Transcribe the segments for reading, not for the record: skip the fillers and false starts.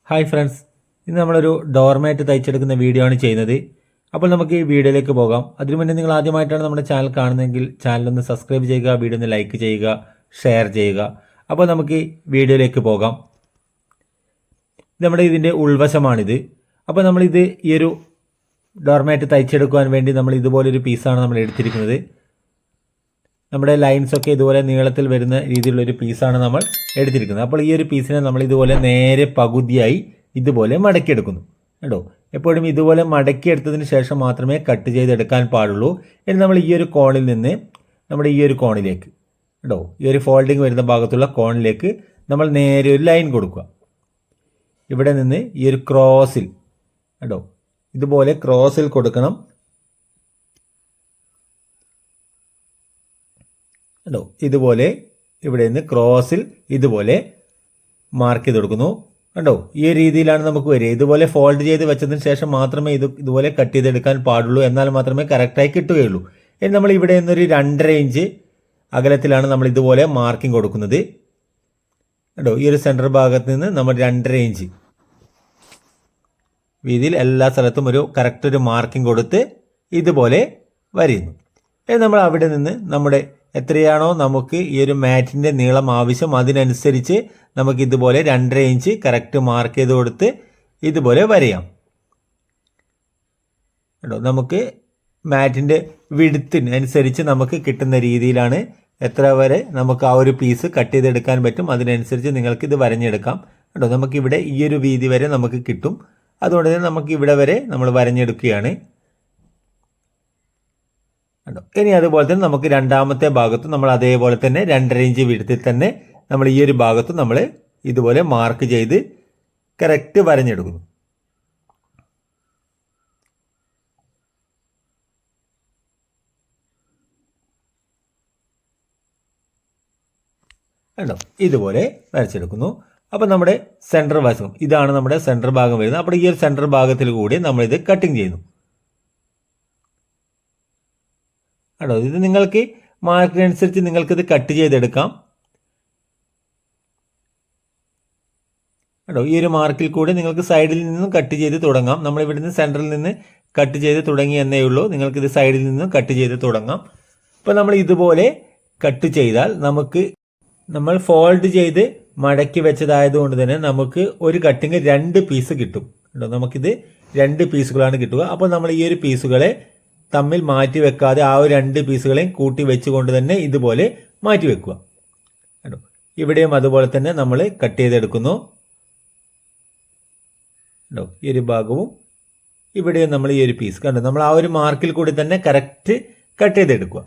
Hi friends, ഇന്ന് നമ്മളൊരു doormat തയ്ച്ചെടുക്കുന്ന video ആണ് ചെയ്യുന്നത്. അപ്പോൾ നമുക്ക് ഈ വീഡിയോയിലേക്ക് പോകാം. അതിനു മുന്നേ നിങ്ങൾ ആദ്യമായിട്ടാണ് നമ്മുടെ ചാനൽ കാണുന്നതെങ്കിൽ ചാനലൊന്ന് സബ്സ്ക്രൈബ് ചെയ്യുക, വീഡിയോ ഒന്ന് ലൈക്ക് ചെയ്യുക, ഷെയർ ചെയ്യുക. അപ്പോൾ നമുക്ക് വീഡിയോയിലേക്ക് പോകാം. നമ്മുടെ ഇതിൻ്റെ ഉൾവശമാണിത്. അപ്പോൾ നമ്മളിത് ഈ ഒരു ഡോർമാറ്റ് തയ്ച്ചെടുക്കുവാൻ വേണ്ടി നമ്മൾ ഇതുപോലൊരു പീസാണ് നമ്മൾ എടുത്തിരിക്കുന്നത്. നമ്മുടെ ലൈൻസൊക്കെ ഇതുപോലെ നീളത്തിൽ വരുന്ന രീതിയിലുള്ളൊരു പീസാണ് നമ്മൾ എടുത്തിരിക്കുന്നത്. അപ്പോൾ ഈ ഒരു പീസിനെ നമ്മൾ ഇതുപോലെ നേരെ പകുതിയായി ഇതുപോലെ മടക്കിയെടുക്കുന്നു കേട്ടോ. എപ്പോഴും ഇതുപോലെ മടക്കിയെടുത്തതിന് ശേഷം മാത്രമേ കട്ട് ചെയ്തെടുക്കാൻ പാടുള്ളൂ. ഇനി നമ്മൾ ഈ ഒരു കോണിൽ നിന്ന് നമ്മുടെ ഈ ഒരു കോണിലേക്ക് കേട്ടോ, ഈ ഒരു ഫോൾഡിങ് വരുന്ന ഭാഗത്തുള്ള കോണിലേക്ക് നമ്മൾ നേരെ ഒരു ലൈൻ കൊടുക്കുക. ഇവിടെ നിന്ന് ഈ ഒരു ക്രോസിൽ കേട്ടോ, ഇതുപോലെ ക്രോസിൽ കൊടുക്കണം കേട്ടോ. ഇതുപോലെ ഇവിടെ നിന്ന് ക്രോസിൽ ഇതുപോലെ മാർക്ക് ചെയ്ത് കൊടുക്കുന്നു കേട്ടോ. ഈ ഒരു രീതിയിലാണ് നമുക്ക് വരിക. ഇതുപോലെ ഫോൾഡ് ചെയ്ത് വെച്ചതിന് ശേഷം മാത്രമേ ഇതുപോലെ കട്ട് ചെയ്തെടുക്കാൻ പാടുള്ളൂ. എന്നാൽ മാത്രമേ കറക്റ്റായി കിട്ടുകയുള്ളൂ. ഇനി നമ്മൾ ഇവിടെ നിന്നൊരു 2.5 ഇഞ്ച് അകലത്തിലാണ് നമ്മൾ ഇതുപോലെ മാർക്കിംഗ് കൊടുക്കുന്നത് കേട്ടോ. ഈ ഒരു സെൻറ്റർ ഭാഗത്ത് നിന്ന് നമ്മൾ 2.5 ഇഞ്ച് വീതിയിൽ എല്ലാ സ്ഥലത്തും കറക്റ്റ് ഒരു മാർക്കിംഗ് കൊടുത്ത് ഇതുപോലെ വരയുന്നു. ഇനി നമ്മൾ അവിടെ നിന്ന് നമ്മുടെ എത്രയാണോ നമുക്ക് ഈ ഒരു മാറ്റിൻ്റെ നീളം ആവശ്യം അതിനനുസരിച്ച് നമുക്ക് ഇതുപോലെ 2.5 ഇഞ്ച് കറക്റ്റ് മാർക്ക് ചെയ്ത് കൊടുത്ത് ഇതുപോലെ വരയാം കേട്ടോ. നമുക്ക് മാറ്റിൻ്റെ വിഡ്ത്തിന് അനുസരിച്ച് നമുക്ക് കിട്ടുന്ന രീതിയിലാണ് എത്ര വരെ നമുക്ക് ആ ഒരു പീസ് കട്ട് ചെയ്തെടുക്കാൻ പറ്റും അതിനനുസരിച്ച് നിങ്ങൾക്ക് ഇത് വരഞ്ഞെടുക്കാം കേട്ടോ. നമുക്കിവിടെ ഈ ഒരു വീതി വരെ നമുക്ക് കിട്ടും. അതുകൊണ്ട് തന്നെ നമുക്ക് ഇവിടെ വരെ നമ്മൾ വരഞ്ഞെടുക്കുകയാണ് കേട്ടോ. ഇനി അതുപോലെ തന്നെ നമുക്ക് രണ്ടാമത്തെ ഭാഗത്ത് നമ്മൾ അതേപോലെ തന്നെ 2.5 ഇഞ്ച് വീഴ്ത്തിൽ തന്നെ നമ്മൾ ഈ ഒരു ഭാഗത്ത് നമ്മൾ ഇതുപോലെ മാർക്ക് ചെയ്ത് കറക്റ്റ് വരഞ്ഞെടുക്കുന്നു കേട്ടോ. ഇതുപോലെ വരച്ചെടുക്കുന്നു. അപ്പോൾ നമ്മുടെ സെൻറ്റർ വശം ഇതാണ് നമ്മുടെ സെൻറ്റർ ഭാഗം വരുന്നത്. അപ്പോൾ ഈ ഒരു സെൻറ്റർ ഭാഗത്തിൽ കൂടി നമ്മളിത് കട്ടിങ് ചെയ്യുന്നു കേട്ടോ. ഇത് നിങ്ങൾക്ക് മാർക്കിനനുസരിച്ച് നിങ്ങൾക്കിത് കട്ട് ചെയ്തെടുക്കാം കേട്ടോ. ഈ ഒരു മാർക്കിൽ കൂടി നിങ്ങൾക്ക് സൈഡിൽ നിന്നും കട്ട് ചെയ്ത് തുടങ്ങാം. നമ്മളിവിടെ നിന്ന് സെൻറ്ററിൽ നിന്ന് കട്ട് ചെയ്ത് തുടങ്ങി എന്നേ ഉള്ളൂ. നിങ്ങൾക്കിത് സൈഡിൽ നിന്നും കട്ട് ചെയ്ത് തുടങ്ങാം. അപ്പോൾ നമ്മൾ ഇതുപോലെ കട്ട് ചെയ്താൽ നമ്മൾ ഫോൾഡ് ചെയ്ത് മടക്കി വെച്ചതായതുകൊണ്ട് തന്നെ നമുക്ക് ഒരു കട്ടിങ് 2 പീസ് കിട്ടും കേട്ടോ. നമുക്കിത് 2 പീസുകളാണ് കിട്ടുക. അപ്പോൾ നമ്മൾ ഈ ഒരു പീസുകളെ തമ്മിൽ മാറ്റി വെക്കാതെ ആ ഒരു 2 പീസുകളെയും കൂട്ടി വെച്ചുകൊണ്ട് തന്നെ ഇതുപോലെ മാറ്റി വെക്കുക കേട്ടോ. ഇവിടെയും അതുപോലെ തന്നെ നമ്മൾ കട്ട് ചെയ്തെടുക്കുന്നു കേട്ടോ. ഈ ഒരു ഭാഗവും ഇവിടെയും നമ്മൾ ഈ ഒരു പീസ് കണ്ടോ, നമ്മൾ ആ ഒരു മാർക്കിൽ കൂടി തന്നെ കറക്റ്റ് കട്ട് ചെയ്തെടുക്കുക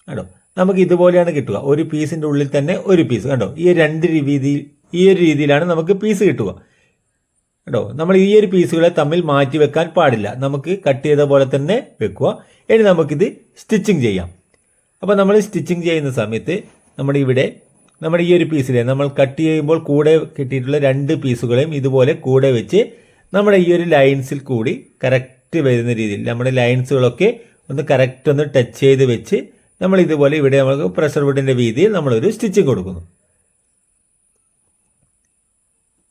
കേട്ടോ. നമുക്ക് ഇതുപോലെയാണ് കിട്ടുക. ഒരു പീസിൻ്റെ ഉള്ളിൽ തന്നെ ഒരു പീസ് കണ്ടോ. ഈ ഒരു രീതിയിലാണ് നമുക്ക് പീസ് കിട്ടുക കേട്ടോ. നമ്മൾ ഈ ഒരു പീസുകളെ തമ്മിൽ മാറ്റി വെക്കാൻ പാടില്ല. നമുക്ക് കട്ട് ചെയ്ത പോലെ തന്നെ വെക്കുക. ഇനി നമുക്കിത് സ്റ്റിച്ചിങ് ചെയ്യാം. അപ്പോൾ നമ്മൾ സ്റ്റിച്ചിങ് ചെയ്യുന്ന സമയത്ത് നമ്മുടെ ഈ ഒരു പീസിലെ നമ്മൾ കട്ട് ചെയ്യുമ്പോൾ കൂടെ കിട്ടിയിട്ടുള്ള 2 പീസുകളെയും ഇതുപോലെ കൂടെ വെച്ച് നമ്മുടെ ഈ ഒരു ലൈൻസിൽ കൂടി കറക്റ്റ് വരുന്ന രീതിയിൽ നമ്മുടെ ലൈൻസുകളൊക്കെ ഒന്ന് കറക്റ്റ് ഒന്ന് ടച്ച് ചെയ്ത് വെച്ച് നമ്മൾ ഇതുപോലെ ഇവിടെ നമുക്ക് പ്രഷർ വുഡിൻ്റെ വീതിയിൽ നമ്മളൊരു സ്റ്റിച്ചിങ് കൊടുക്കുന്നു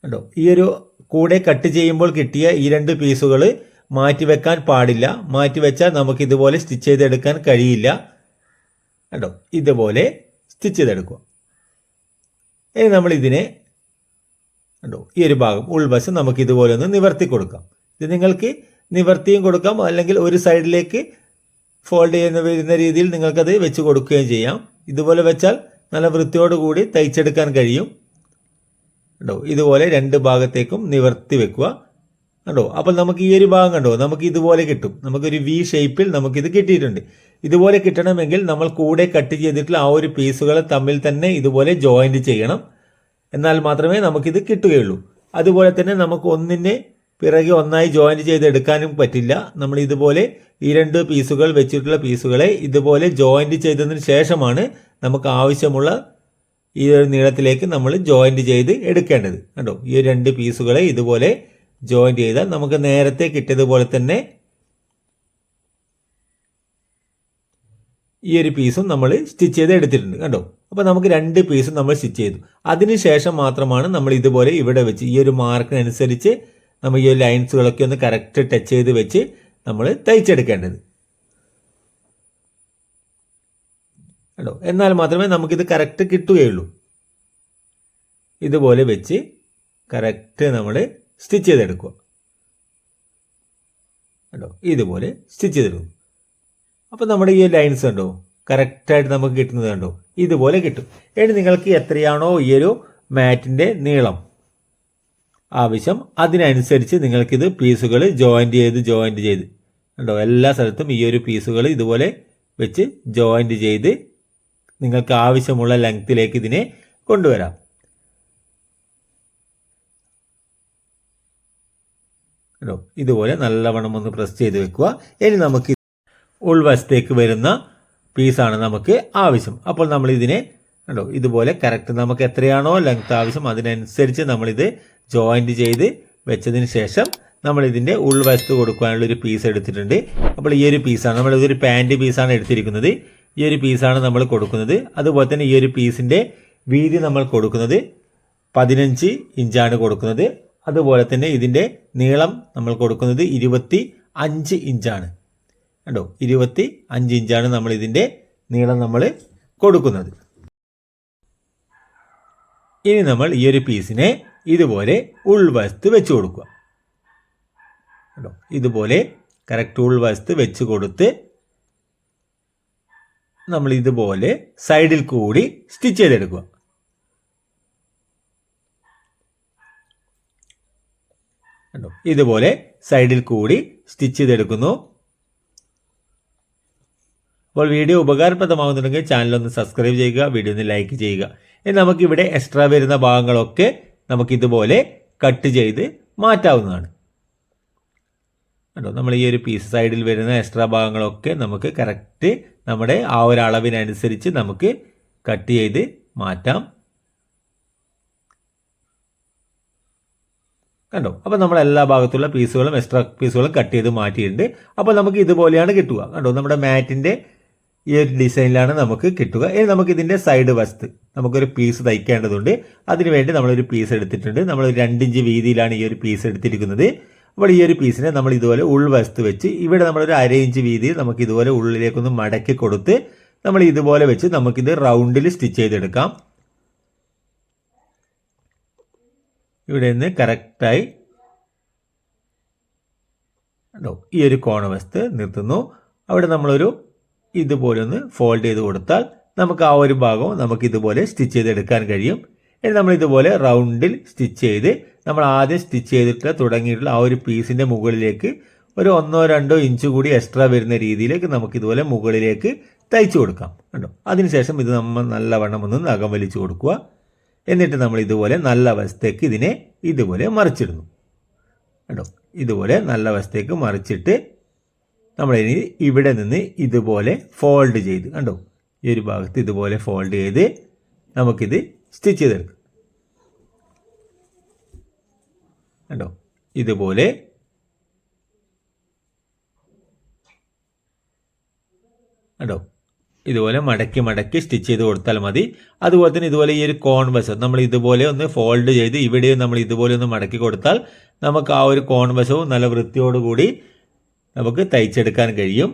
കേട്ടോ. ഈ ഒരു കൂടെ കട്ട് ചെയ്യുമ്പോൾ കിട്ടിയ ഈ 2 പീസുകൾ മാറ്റി വെക്കാൻ പാടില്ല. മാറ്റി വെച്ചാൽ നമുക്ക് ഇതുപോലെ സ്റ്റിച്ച് ചെയ്തെടുക്കാൻ കഴിയില്ല കേട്ടോ. ഇതുപോലെ സ്റ്റിച്ച് ചെയ്തെടുക്കുക. ഇനി നമ്മൾ ഇതിനെ കേട്ടോ ഈ ഒരു ഭാഗം ഉൾവശം നമുക്ക് ഇതുപോലെ ഒന്ന് നിവർത്തി കൊടുക്കാം. ഇത് നിങ്ങൾക്ക് നിവർത്തിയും കൊടുക്കാം, അല്ലെങ്കിൽ ഒരു സൈഡിലേക്ക് ഫോൾഡ് വരുന്ന രീതിയിൽ നിങ്ങൾക്കത് വെച്ച് കൊടുക്കുകയും ചെയ്യാം. ഇതുപോലെ വെച്ചാൽ നല്ല വൃത്തിയോടുകൂടി തയ്ച്ചെടുക്കാൻ കഴിയും കേട്ടോ. ഇതുപോലെ 2 ഭാഗത്തേക്കും നിവർത്തി വെക്കുക കേട്ടോ. അപ്പോൾ നമുക്ക് ഈ ഒരു ഭാഗം കണ്ടോ നമുക്ക് ഇതുപോലെ കിട്ടും. നമുക്കൊരു വി ഷേപ്പിൽ നമുക്കിത് കിട്ടിയിട്ടുണ്ട്. ഇതുപോലെ കിട്ടണമെങ്കിൽ നമ്മൾ കൂടെ കട്ട് ചെയ്തിട്ടുള്ള ആ ഒരു പീസുകൾ തമ്മിൽ തന്നെ ഇതുപോലെ ജോയിൻറ്റ് ചെയ്യണം. എന്നാൽ മാത്രമേ നമുക്കിത് കിട്ടുകയുള്ളൂ. അതുപോലെ തന്നെ നമുക്ക് ഒന്നിനെ പിറകെ ഒന്നായി ജോയിൻറ്റ് ചെയ്തെടുക്കാനും പറ്റില്ല. നമ്മൾ ഇതുപോലെ ഈ 2 പീസുകൾ വെച്ചിട്ടുള്ള പീസുകളെ ഇതുപോലെ ജോയിൻറ്റ് ചെയ്തതിന് ശേഷമാണ് നമുക്ക് ആവശ്യമുള്ള ഈ ഒരു നീളത്തിലേക്ക് നമ്മൾ ജോയിൻറ്റ് ചെയ്ത് എടുക്കേണ്ടത് കണ്ടോ. ഈ 2 പീസുകളെ ഇതുപോലെ ജോയിൻറ്റ് ചെയ്താൽ നമുക്ക് നേരത്തെ കിട്ടിയതുപോലെ തന്നെ ഈ ഒരു പീസും നമ്മൾ സ്റ്റിച്ച് ചെയ്ത് എടുത്തിട്ടുണ്ട് കണ്ടോ. അപ്പോൾ നമുക്ക് 2 പീസും നമ്മൾ സ്റ്റിച്ച് ചെയ്തു. അതിനുശേഷം മാത്രമാണ് നമ്മൾ ഇതുപോലെ ഇവിടെ വെച്ച് ഈ ഒരു മാർക്കിനനുസരിച്ച് നമ്മൾ ഈ ലൈൻസുകളൊക്കെ ഒന്ന് കറക്റ്റ് ടച്ച് ചെയ്ത് വെച്ച് നമ്മൾ തയ്ച്ചെടുക്കേണ്ടത് കണ്ടോ. എന്നാൽ മാത്രമേ നമുക്കിത് കറക്റ്റ് കിട്ടുകയുള്ളൂ. ഇതുപോലെ വെച്ച് കറക്റ്റ് നമ്മൾ സ്റ്റിച്ച് ചെയ്തെടുക്കുക കണ്ടോ. ഇതുപോലെ സ്റ്റിച്ച് ചെയ്തെടുക്കും. അപ്പോൾ നമ്മുടെ ഈ ലൈൻസ് കണ്ടോ കറക്റ്റായിട്ട് നമുക്ക് കിട്ടുന്നത് കണ്ടോ, ഇതുപോലെ കിട്ടും. ഇനി നിങ്ങൾക്ക് എത്രയാണോ ഈ ഒരു മാറ്റിൻ്റെ നീളം ആവശ്യം അതിനനുസരിച്ച് നിങ്ങൾക്കിത് പീസുകൾ ജോയിൻറ്റ് ചെയ്ത് കണ്ടോ എല്ലാ സ്ഥലത്തും ഈ ഒരു പീസുകൾ ഇതുപോലെ വെച്ച് ജോയിൻറ്റ് ചെയ്ത് നിങ്ങൾക്ക് ആവശ്യമുള്ള ലെങ്ത്തിലേക്ക് ഇതിനെ കൊണ്ടുവരാം കണ്ടോ. ഇതുപോലെ നല്ലവണ്ണം ഒന്ന് പ്രസ് ചെയ്ത് വെക്കുക. ഇനി നമുക്ക് ഉൾവശത്തേക്ക് വരുന്ന പീസാണ് നമുക്ക് ആവശ്യം. അപ്പോൾ നമ്മൾ ഇതിനെ കണ്ടോ ഇതുപോലെ കറക്റ്റ് നമുക്ക് എത്രയാണോ ലെങ്ത് ആവശ്യം അതിനനുസരിച്ച് നമ്മളിത് ജോയിൻറ്റ് ചെയ്ത് വെച്ചതിന് ശേഷം നമ്മൾ ഇതിൻ്റെ ഉൾവശത്ത് കൊടുക്കാനുള്ളൊരു പീസ് എടുത്തിട്ടുണ്ട്. അപ്പോൾ ഈ ഒരു പീസാണ് നമ്മൾ ഇതൊരു പാൻറ് പീസാണ് എടുത്തിരിക്കുന്നത്. ഈ ഒരു പീസാണ് നമ്മൾ കൊടുക്കുന്നത്. അതുപോലെ തന്നെ ഈ ഒരു പീസിൻ്റെ വീതി നമ്മൾ കൊടുക്കുന്നത് 15 ഇഞ്ചാണ് കൊടുക്കുന്നത്. അതുപോലെ തന്നെ ഇതിൻ്റെ നീളം നമ്മൾ കൊടുക്കുന്നത് 25 ഇഞ്ചാണ് കണ്ടോ. 25 ഇഞ്ചാണ് നമ്മൾ ഇതിൻ്റെ നീളം നമ്മൾ കൊടുക്കുന്നത്. ഇനി നമ്മൾ ഈ ഒരു പീസിനെ ഇതുപോലെ ഉൾവശത്ത് വെച്ച് കൊടുക്കുക കണ്ടോ. ഇതുപോലെ കറക്റ്റ് ഉൾവശത്ത് വെച്ച് കൊടുത്ത് നമ്മൾ ഇതുപോലെ സൈഡിൽ കൂടി സ്റ്റിച്ച് ചെയ്തെടുക്കുക കണ്ടോ. ഇതുപോലെ സൈഡിൽ കൂടി സ്റ്റിച്ച് ചെയ്തെടുക്കുന്നു. അപ്പോൾ വീഡിയോ ഉപകാരപ്രദമാകുന്നുണ്ടെങ്കിൽ ചാനലൊന്ന് സബ്സ്ക്രൈബ് ചെയ്യുക, വീഡിയോ ഒന്ന് ലൈക്ക് ചെയ്യുക. ഇനി നമുക്കിവിടെ എക്സ്ട്രാ വരുന്ന ഭാഗങ്ങളൊക്കെ നമുക്കിതുപോലെ കട്ട് ചെയ്ത് മാറ്റാവുന്നതാണ് കണ്ടോ. നമ്മൾ ഈ ഒരു പീസ് സൈഡിൽ വരുന്ന എക്സ്ട്രാ ഭാഗങ്ങളൊക്കെ നമുക്ക് കറക്റ്റ് നമ്മുടെ ആ ഒരു അളവിനനുസരിച്ച് നമുക്ക് കട്ട് ചെയ്ത് മാറ്റാം കണ്ടോ. അപ്പോൾ നമ്മൾ എല്ലാ ഭാഗത്തുള്ള പീസുകളും എക്സ്ട്രാ പീസുകളും കട്ട് ചെയ്ത് മാറ്റിയിട്ടുണ്ട്. അപ്പോൾ നമുക്ക് ഇതുപോലെയാണ് കിട്ടുക കണ്ടോ. നമ്മുടെ മാറ്റിൻ്റെ ഈ ഒരു ഡിസൈനിലാണ് നമുക്ക് കിട്ടുക. ഇനി നമുക്കിതിൻ്റെ സൈഡ് വശത്ത് നമുക്കൊരു പീസ് തയ്ക്കേണ്ടതുണ്ട്. അതിനുവേണ്ടി നമ്മളൊരു പീസ് എടുത്തിട്ടുണ്ട്. നമ്മൾ 2 ഇഞ്ച് വീതിയിലാണ് ഈ ഒരു പീസ് എടുത്തിരിക്കുന്നത്. അപ്പോൾ ഈ ഒരു പീസിനെ നമ്മൾ ഇതുപോലെ ഉൾവശത്ത് വെച്ച് ഇവിടെ നമ്മളൊരു 1/2 ഇഞ്ച് വീതിയിൽ നമുക്ക് ഇതുപോലെ ഉള്ളിലേക്കൊന്ന് മടക്കി കൊടുത്ത് നമ്മൾ ഇതുപോലെ വെച്ച് നമുക്കിത് റൗണ്ടിൽ സ്റ്റിച്ച് ചെയ്തെടുക്കാം. ഇവിടെ നിന്ന് കറക്റ്റായി ഈ ഒരു കോണവശത്ത് നിർത്തുന്നു. അവിടെ നമ്മളൊരു ഇതുപോലെ ഒന്ന് ഫോൾഡ് ചെയ്ത് കൊടുത്താൽ നമുക്ക് ആ ഒരു ഭാഗവും നമുക്ക് ഇതുപോലെ സ്റ്റിച്ച് ചെയ്തെടുക്കാൻ കഴിയും. ഇനി നമ്മൾ ഇതുപോലെ റൗണ്ടിൽ സ്റ്റിച്ച് ചെയ്ത് നമ്മൾ ആദ്യം സ്റ്റിച്ച് ചെയ്തിട്ട് തുടങ്ങിയിട്ടുള്ള ആ ഒരു പീസിൻ്റെ മുകളിലേക്ക് ഒരു 1-2 ഇഞ്ച് കൂടി എക്സ്ട്രാ വരുന്ന രീതിയിലേക്ക് നമുക്ക് ഇതുപോലെ മുകളിലേക്ക് തയ്ച്ചു കൊടുക്കാം കണ്ടോ. അതിനുശേഷം ഇത് നമ്മൾ നല്ലവണ്ണം ഒന്ന് നഖം വലിച്ചു കൊടുക്കുക. എന്നിട്ട് നമ്മൾ ഇതുപോലെ നല്ല വശത്തേക്ക് ഇതിനെ ഇതുപോലെ മറിച്ചിടുന്നു കണ്ടോ. ഇതുപോലെ നല്ല വശത്തേക്ക് മറിച്ചിട്ട് നമ്മളിനി ഇവിടെ നിന്ന് ഇതുപോലെ ഫോൾഡ് ചെയ്ത് കണ്ടോ ഈ ഒരു ഭാഗത്ത് ഇതുപോലെ ഫോൾഡ് ചെയ്ത് നമുക്കിത് സ്റ്റിച്ച് ചെയ്തെടുക്കാം കണ്ടോ. ഇതുപോലെ കണ്ടോ ഇതുപോലെ മടക്കി സ്റ്റിച്ച് ചെയ്ത് കൊടുത്താൽ മതി. അതുപോലെ തന്നെ ഇതുപോലെ ഈ ഒരു കോൺ വശം നമ്മൾ ഇതുപോലെ ഒന്ന് ഫോൾഡ് ചെയ്ത് ഇവിടെയും നമ്മൾ ഇതുപോലെ ഒന്ന് മടക്കി കൊടുത്താൽ നമുക്ക് ആ ഒരു കോൺ വശവും നല്ല വൃത്തിയോടുകൂടി നമുക്ക് തയ്ച്ചെടുക്കാൻ കഴിയും.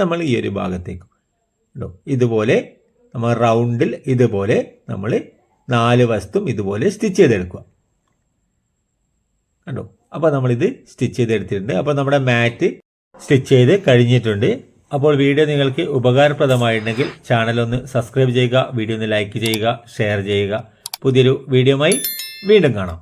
നമ്മൾ ഈ ഒരു ഭാഗത്തേക്ക് കണ്ടോ ഇതുപോലെ നമ്മൾ റൗണ്ടിൽ ഇതുപോലെ നമ്മൾ 4 വശത്തും ഇതുപോലെ സ്റ്റിച്ച് ചെയ്തെടുക്കുക കണ്ടോ. അപ്പോൾ നമ്മളിത് സ്റ്റിച്ച് ചെയ്തെടുത്തിട്ടുണ്ട്. അപ്പോൾ നമ്മുടെ മാറ്റ് സ്റ്റിച്ച് ചെയ്ത് കഴിഞ്ഞിട്ടുണ്ട്. അപ്പോൾ വീഡിയോ നിങ്ങൾക്ക് ഉപകാരപ്രദമായിട്ടുണ്ടെങ്കിൽ ചാനലൊന്ന് സബ്സ്ക്രൈബ് ചെയ്യുക, വീഡിയോ ഒന്ന് ലൈക്ക് ചെയ്യുക, ഷെയർ ചെയ്യുക. പുതിയൊരു വീഡിയോയുമായി വീണ്ടും കാണാം.